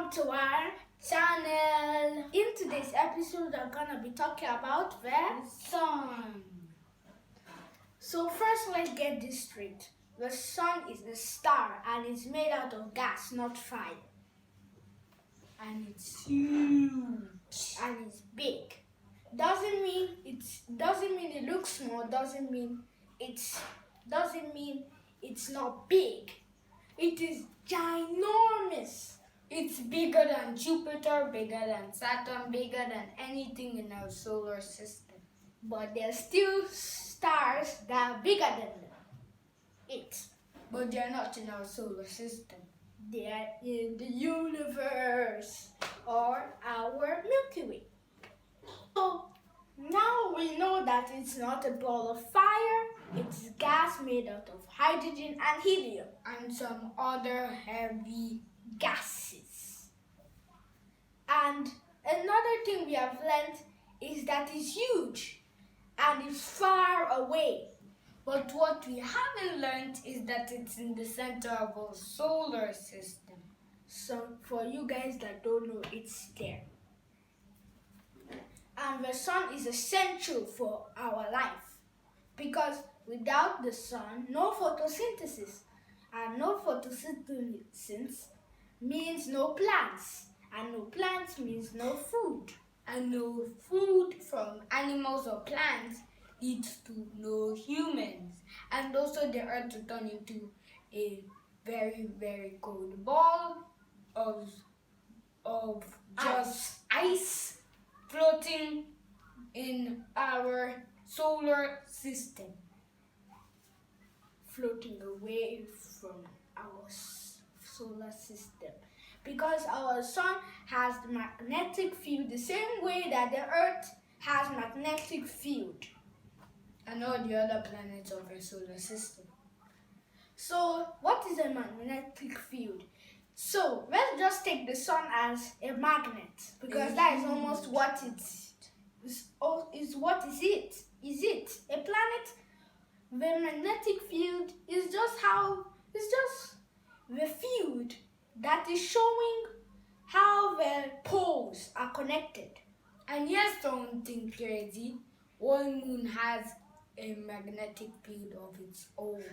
to our channel. In today's episode, we're gonna be talking about the sun. So first, let's get this straight. The sun is a star and it's made out of gas, not fire. And it's huge and it's big. Doesn't mean it looks small. Doesn't mean it's not big. It is ginormous. It's bigger than Jupiter, bigger than Saturn, bigger than anything in our solar system. But there's still stars that are bigger than it. But they're not in our solar system. They are in the universe or our Milky Way. So now we know that it's not a ball of fire, it's gas made out of hydrogen and helium and some other heavy gases. And another thing we have learned is that it's huge and it's far away. But what we haven't learned is that it's in the center of our solar system. So for you guys that don't know, it's there. And the sun is essential for our life because without the sun, no photosynthesis. And no photosynthesis means no plants. And no plants means no food. And no food from animals or plants leads to no humans. And also the earth will turn into a very, very cold ball of just ice floating in our solar system, floating away from our solar system, because our sun has the magnetic field the same way that the earth has magnetic field and all the other planets of our solar system. So what is a magnetic field? So let's just take the sun as a magnet, because that is almost what it is. What is it? Is it a planet? The magnetic field is just the field that is showing how the poles are connected. And here's something crazy. One moon has a magnetic field of its own.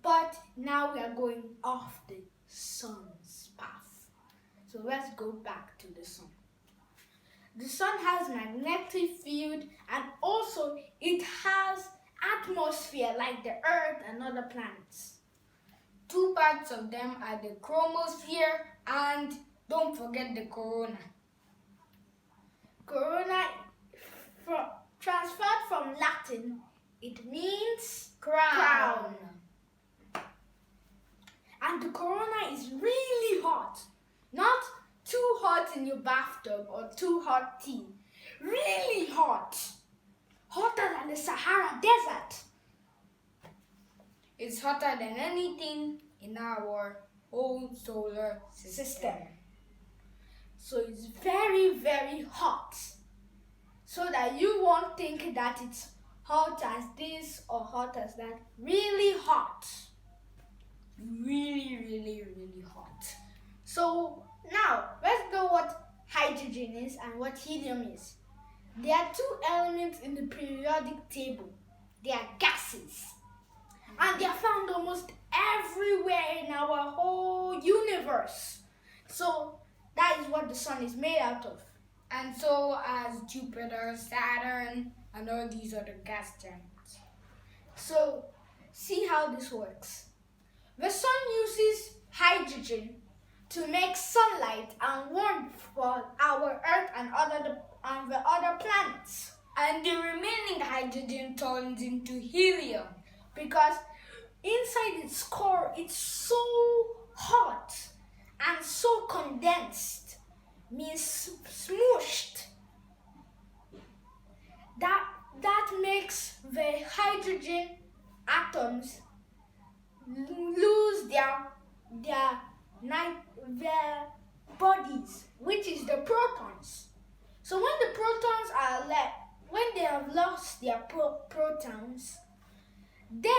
But now we are going off the sun's path. So let's go back to the sun. The sun has magnetic field and also it has atmosphere like the earth and other planets. Two parts of them are the chromosphere and don't forget the corona. Corona, transferred from Latin, it means crown. And the corona is really hot. Not too hot in your bathtub or too hot tea. Really hot. Hotter than the Sahara Desert. It's hotter than anything in our whole solar system. So it's very, very hot. So that you won't think that it's hot as this or hot as that. Really hot. Really, really, really hot. So now let's know what hydrogen is and what helium is. There are two elements in the periodic table. They are gases. And they are found almost everywhere in our whole universe. So that is what the sun is made out of. And so as Jupiter, Saturn, and all these other gas giants. So see how this works. The sun uses hydrogen to make sunlight and warmth for our Earth and the other planets. And the remaining hydrogen turns into helium because inside its core it's so hot and so condensed, means smooshed. That makes the hydrogen atoms lose their bodies, which is the protons. So when the protons are left, when they have lost their protons, then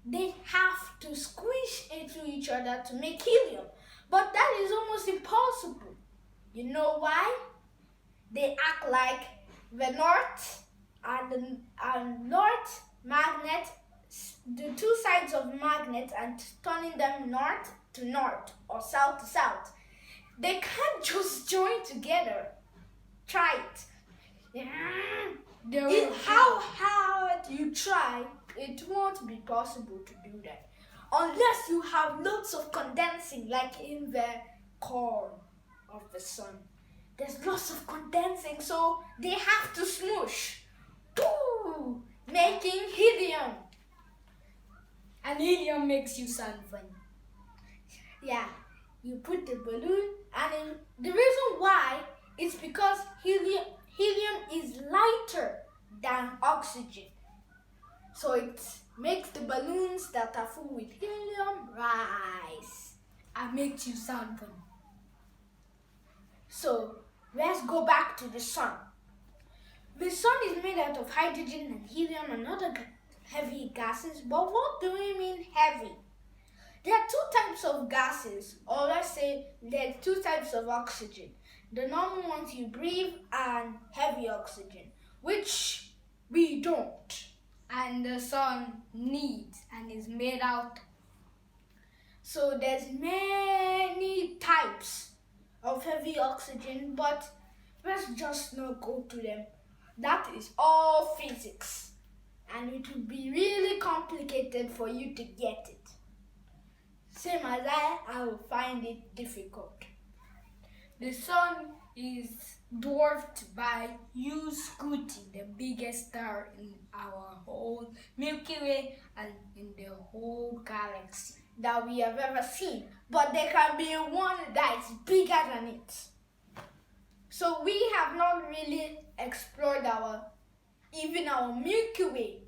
they have to squish into each other to make helium. But that is almost impossible. You know why? They act like the north and north magnet, the two sides of magnet, and turning them north to north or south to south. They can't just join together. Try it. How hard you try, it won't be possible to do that. Unless you have lots of condensing, like in the core of the sun. There's lots of condensing, so they have to smoosh. Ooh, making helium. And helium makes you sound funny. Yeah, you put the balloon, and the reason why is because helium is lighter than oxygen. So it makes the balloons that are full with helium rise and makes you sound funny. So let's go back to the sun. The sun is made out of hydrogen and helium and other heavy gases, but what do we mean heavy? There are two types of gases, or let's say there are two types of oxygen. The normal ones you breathe and heavy oxygen, which we don't. And the sun needs and is made out. So there's many types of heavy oxygen, but let's just not go to them. That is all physics, and it will be really complicated for you to get it. Same as I will find it difficult. The sun is dwarfed by Scuti, the biggest star in our whole Milky Way and in the whole galaxy that we have ever seen. But there can be one that is bigger than it. So we have not really explored even our Milky Way,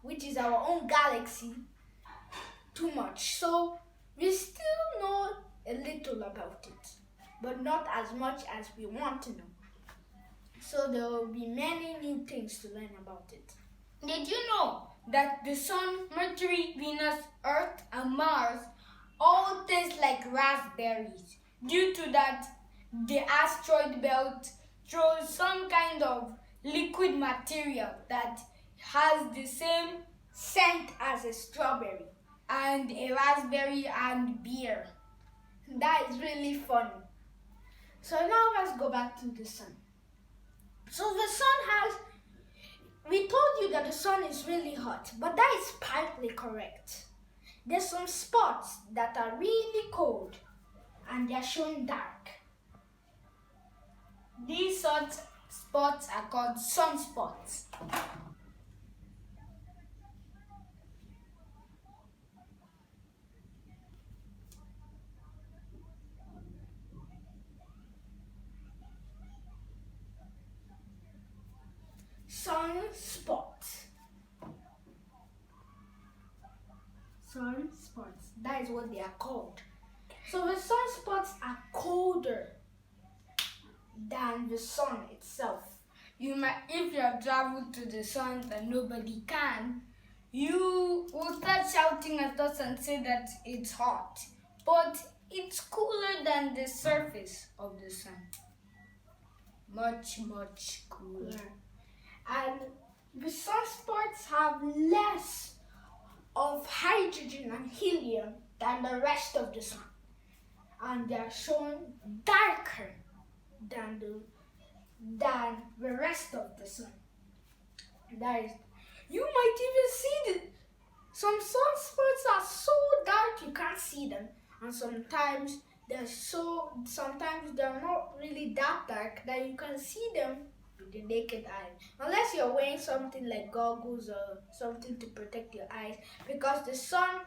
which is our own galaxy, too much. So we still know a little about it, but not as much as we want to know. So there will be many new things to learn about it. Did you know that the sun, Mercury, Venus, Earth, and Mars all taste like raspberries? Due to that, the asteroid belt throws some kind of liquid material that has the same scent as a strawberry and a raspberry and beer. That is really funny. So now let's go back to the sun. So the sun we told you that the sun is really hot, but that is partly correct. There's some spots that are really cold and they're shown dark. These spots are called sunspots. Sunspots. That is what they are called. So the sunspots are colder than the sun itself. If you have traveled to the sun and nobody can, you will start shouting at us and say that it's hot. But it's cooler than the surface of the sun. Much, much cooler. And the sunspots have less of hydrogen and helium than the rest of the sun. And they are shown darker than the rest of the sun. That is, you might even see some sunspots are so dark you can't see them, and sometimes they're not really that dark that you can see them with the naked eye, unless you're wearing something like goggles or something to protect your eyes, because the sun,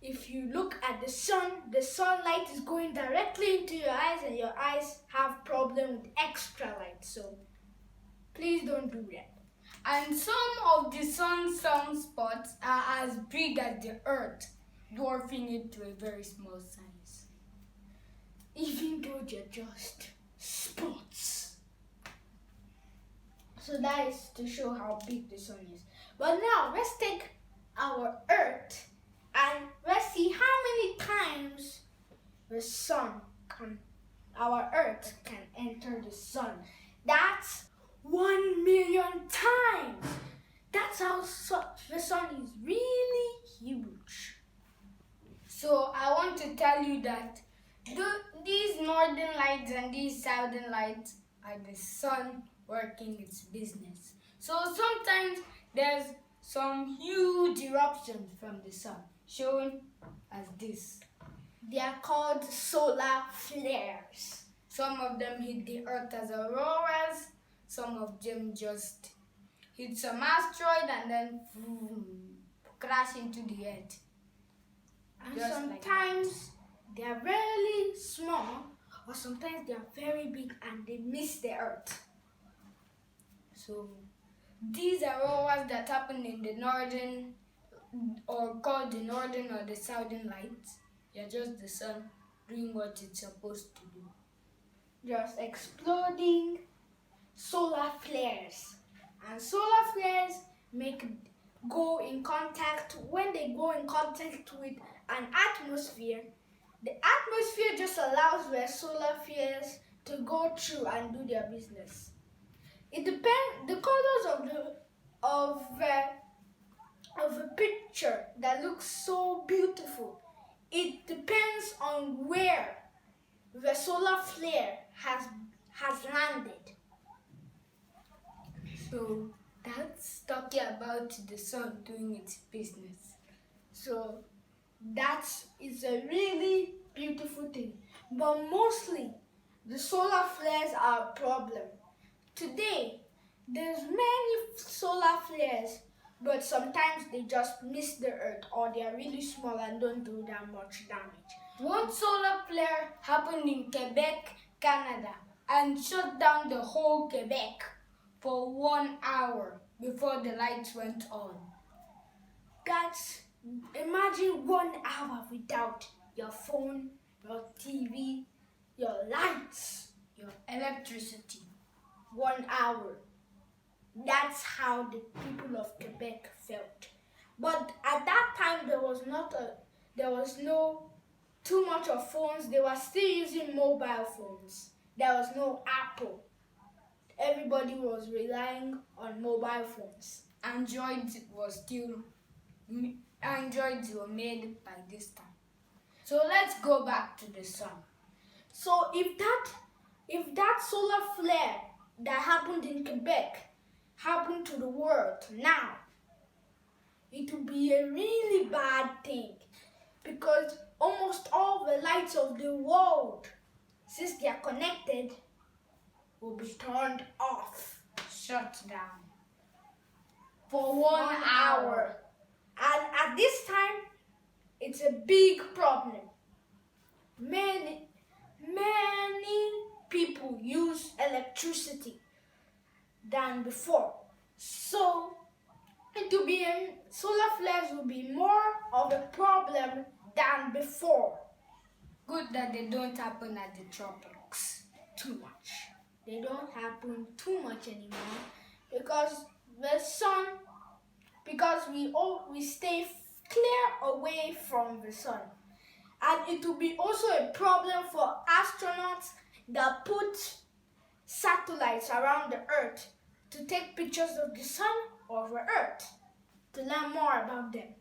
if you look at the sunlight is going directly into your eyes and your eyes have problem with extra light. So please don't do that. And some of the sun's sunspots are as big as the earth, dwarfing it to a very small size. Even though they're just spots. So that is to show how big the sun is. But now let's take our earth and let's see how many times the sun can, our Earth can enter the sun. That's 1 million times. That's how the sun is really huge. So I want to tell you that these northern lights and these southern lights are the sun working its business. So sometimes there's some huge eruptions from the sun, shown as this. They are called solar flares. Some of them hit the earth as auroras, some of them just hit some asteroid and then crash into the earth. And just sometimes they are really small, or sometimes they are very big and they miss the earth. So these auroras that happen in the northern, or called the northern or the southern lights, they're just the sun doing what it's supposed to do. Just exploding solar flares. And solar flares when they go in contact with an atmosphere, the atmosphere just allows the solar flares to go through and do their business. It depends, the colors of a picture that looks so beautiful, it depends on where the solar flare has landed. So that's talking about the sun doing its business. So that is a really beautiful thing. But mostly, the solar flares are a problem. Today, there's many solar flares, but sometimes they just miss the earth, or they are really small and don't do that much damage. One solar flare happened in Quebec, Canada, and shut down the whole Quebec for 1 hour before the lights went on. Guys, imagine 1 hour without your phone, your TV, your lights, your electricity. 1 hour. That's how the people of Quebec felt. But at that time there was no too much of phones. They were still using mobile phones. There was no Apple. Everybody was relying on mobile phones. Androids were made by this time. So let's go back to the sun. So if that solar flare that happened in Quebec happened to the world now, it would be a really bad thing, because almost all the lights of the world, since they are connected, will be turned off, shut down for 1 hour. And at this time, it's a big problem. Many people use electricity than before. So solar flares will be more of a problem than before. Good that they don't happen at the tropics too much. They don't happen too much anymore because the sun, because we stay clear away from the sun. And it will be also a problem for astronauts that put satellites around the Earth to take pictures of the sun or the Earth to learn more about them.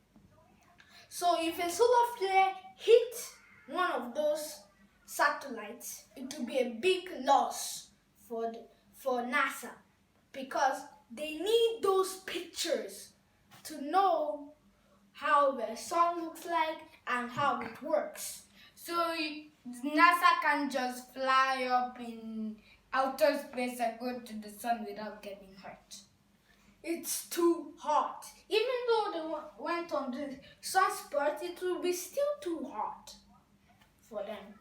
So if a solar flare hits one of those satellites, it will be a big loss for NASA, because they need those pictures to know how the sun looks like and how it works. So NASA can't just fly up in outer space and go to the sun without getting hurt. It's too hot. Even though they went on the sunspot, it will be still too hot for them.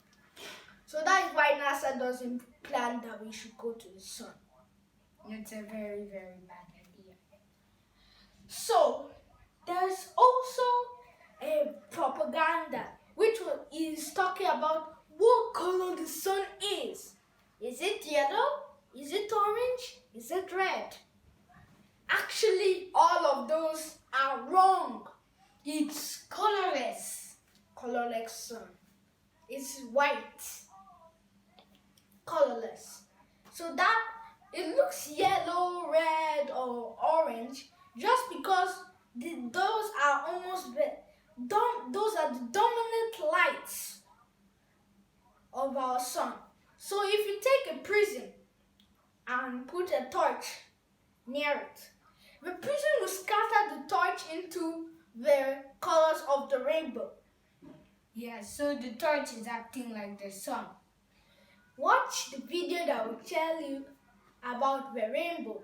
So that is why NASA doesn't plan that we should go to the sun. It's a very, very bad idea. So there's also a propaganda which is talking about what color the sun is. Is it yellow? Is it orange? Is it red? Actually, all of those are wrong. It's colorless. Colorless sun. is white, colorless. So that it looks yellow, red, or orange just because those are those are the dominant lights of our sun. So if you take a prism and put a torch near it, the prism will scatter the torch into the colors of the rainbow. Yeah, so the torch is acting like the sun. Watch the video that will tell you about the rainbow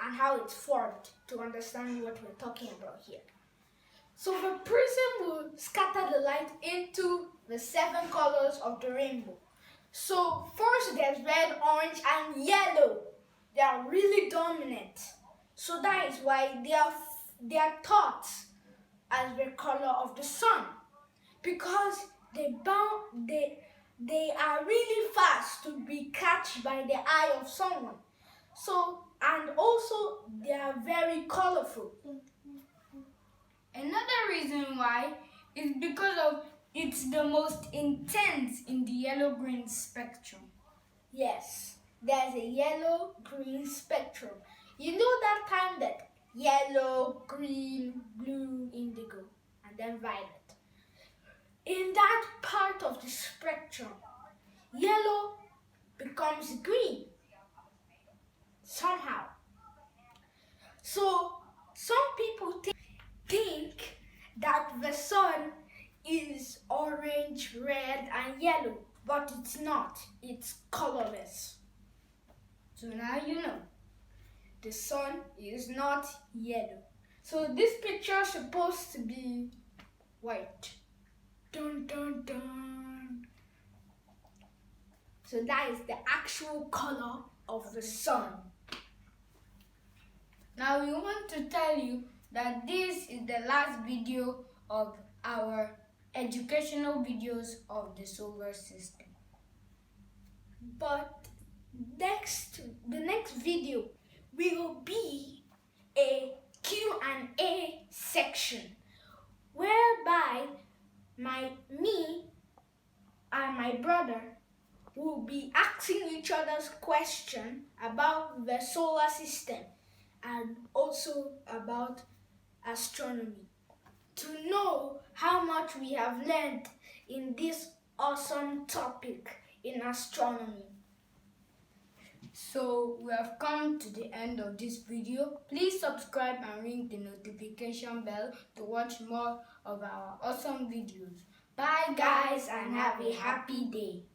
and how it's formed to understand what we're talking about here. So the prism will scatter the light into the 7 colors of the rainbow. So first there's red, orange, and yellow. They are really dominant. So that is why they are thought as the color of the sun, because they are really fast to be catched by the eye of someone. So, and also they are very colorful. Another reason why is because of it's the most intense in the yellow-green spectrum. Yes, there's a yellow-green spectrum. You know that time that yellow, green, blue, indigo, and then violet. In that part of the spectrum, yellow becomes green somehow. So some people think that the sun is orange, red, and yellow, but it's not. It's colorless. So now you know. The sun is not yellow. So this picture is supposed to be white. Dun dun dun. So that is the actual color of the sun. Now we want to tell you that this is the last video of our educational videos of the solar system. But the next video will be a Q&A section whereby me and my brother will be asking each other's question about the solar system and also about astronomy, to know how much we have learned in this awesome topic in astronomy. So we have come to the end of this video. Please subscribe and ring the notification bell to watch more of our awesome videos. Bye guys, and have a happy day.